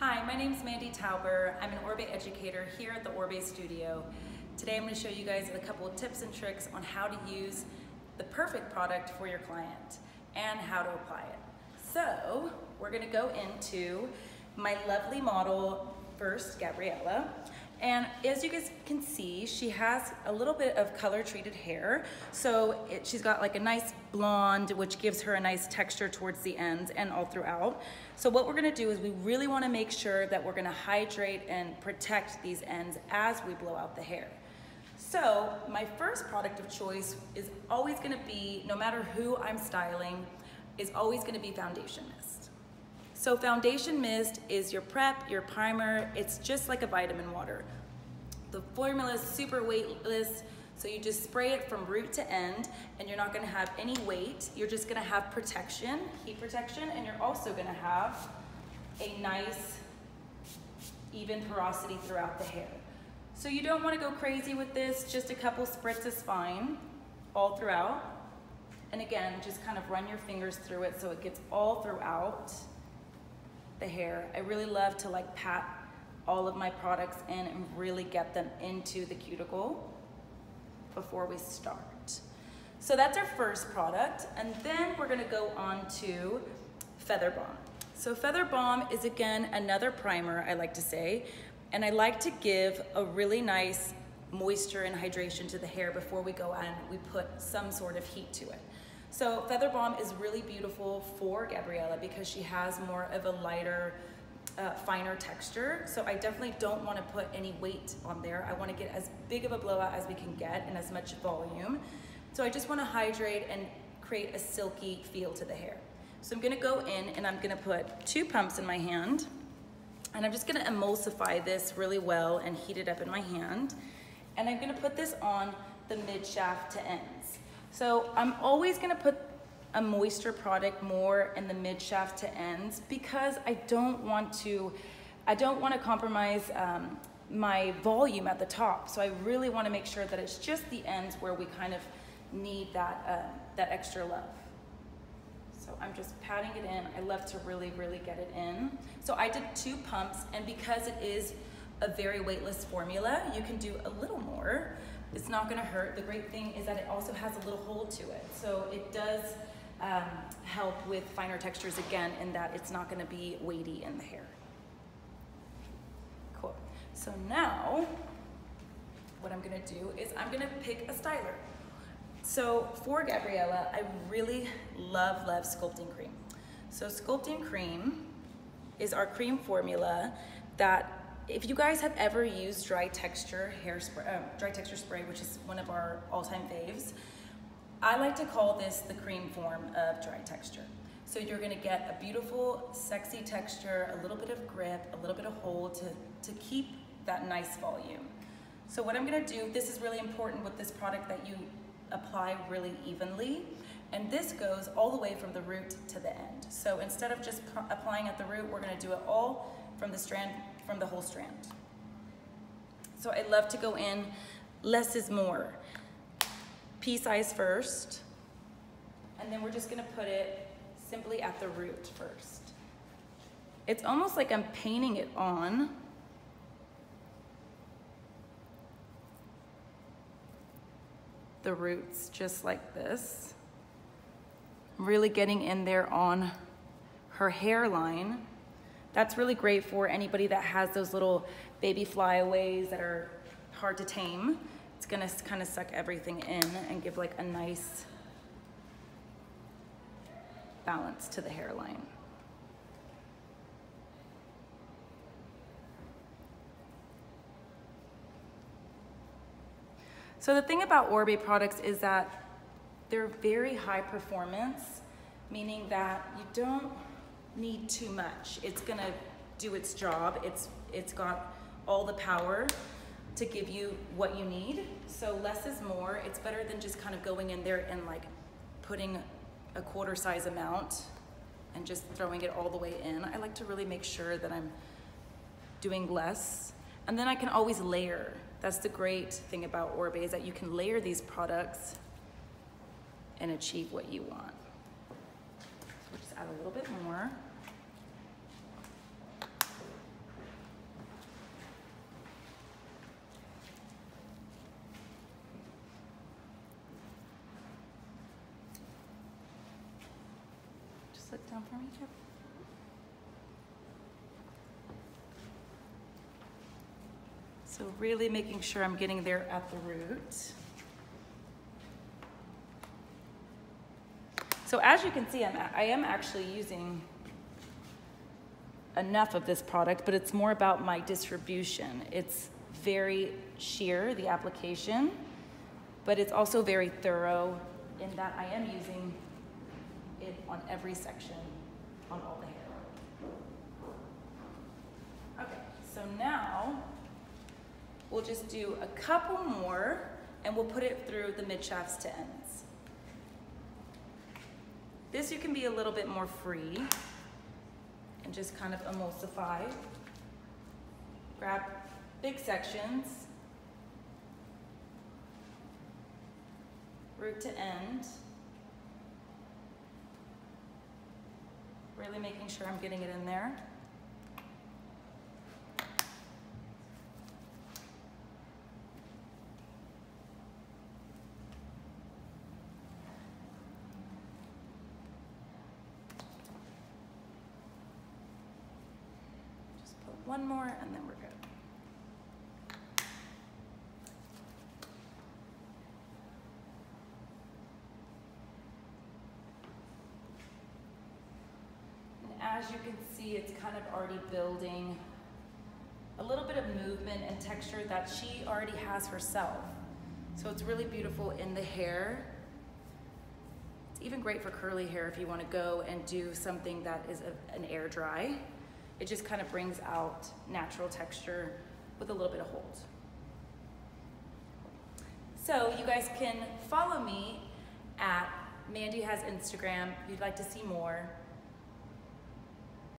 Hi, my name is Mandy Tauber. I'm an Oribe educator here at the Oribe studio. Today I'm going to show you guys a couple of tips and tricks on how to use the perfect product for your client and how to apply it. So we're going to go into my lovely model first, Gabriella. And as you guys can see, she has a little bit of color treated hair. So she's got like a nice blonde, which gives her a nice texture towards the ends and all throughout. So what we're gonna do is we really wanna make sure that we're gonna hydrate and protect these ends as we blow out the hair. So my first product of choice is always gonna be, no matter who I'm styling, is always gonna be foundation mist. So foundation mist is your prep, your primer. It's just like a vitamin water. The formula is super weightless, so you just spray it from root to end, and you're not gonna have any weight. You're just gonna have protection, heat protection, and you're also gonna have a nice, even porosity throughout the hair. So you don't wanna go crazy with this, just a couple spritz is fine, all throughout. And again, just kind of run your fingers through it so it gets all throughout the hair. I really love to like pat all of my products in and really get them into the cuticle before we start. So that's our first product, and then we're gonna go on to Feather Balm. So Feather Balm is again another primer, I like to say, and I like to give a really nice moisture and hydration to the hair before we go and we put some sort of heat to it. So Feather Balm is really beautiful for Gabriella because she has more of a lighter, finer texture. So I definitely don't want to put any weight on there. I want to get as big of a blowout as we can get and as much volume. So I just want to hydrate and create a silky feel to the hair. So I'm going to go in and I'm going to put 2 pumps in my hand, and I'm just going to emulsify this really well and heat it up in my hand. And I'm going to put this on the mid shaft to ends. So I'm always gonna put a moisture product more in the mid shaft to ends because I don't want to compromise my volume at the top. So I really wanna make sure that it's just the ends where we kind of need that extra love. So I'm just patting it in. I love to really, really get it in. So I did 2 pumps, and because it is a very weightless formula, you can do a little more. It's not gonna hurt. The great thing is that it also has a little hold to it. So it does help with finer textures again, in that it's not gonna be weighty in the hair. Cool. So now, what I'm gonna do is I'm gonna pick a styler. So for Gabriella, I really love sculpting cream. So sculpting cream is our cream formula that, if you guys have ever used dry texture spray, which is one of our all-time faves, I like to call this the cream form of dry texture. So you're gonna get a beautiful, sexy texture, a little bit of grip, a little bit of hold to keep that nice volume. So what I'm gonna do, this is really important with this product, that you apply really evenly. And this goes all the way from the root to the end. So instead of just applying at the root, we're gonna do it all from the whole strand. So I love to go in, less is more. Pea size first, and then we're just gonna put it simply at the root first. It's almost like I'm painting it on. The roots, just like this. Really getting in there on her hairline. That's really great for anybody that has those little baby flyaways that are hard to tame. It's gonna kind of suck everything in and give like a nice balance to the hairline. So the thing about Oribe products is that they're very high performance, meaning that you don't need too much. It's gonna do its job. It's got all the power to give you what you need. So less is more. It's better than just kind of going in there and like putting a quarter size amount and just throwing it all the way in. I like to really make sure that I'm doing less, and then I can always layer. That's the great thing about Oribe, is that you can layer these products and achieve what you want. So we'll just add a little bit more. Down for me, Kip. So really making sure I'm getting there at the root. So as you can see, I am actually using enough of this product, but it's more about my distribution. It's very sheer, the application, but it's also very thorough in that I am using it on every section, on all the hair. Okay, so now we'll just do a couple more and we'll put it through the mid shafts to ends. This you can be a little bit more free and just kind of emulsify. Grab big sections, root to end. Really making sure I'm getting it in there. One more and then we're good. And as you can see, it's kind of already building a little bit of movement and texture that she already has herself. So it's really beautiful in the hair. It's even great for curly hair if you want to go and do something that is an air dry. It just kind of brings out natural texture with a little bit of hold. So you guys can follow me at Mandy Has Instagram if you'd like to see more.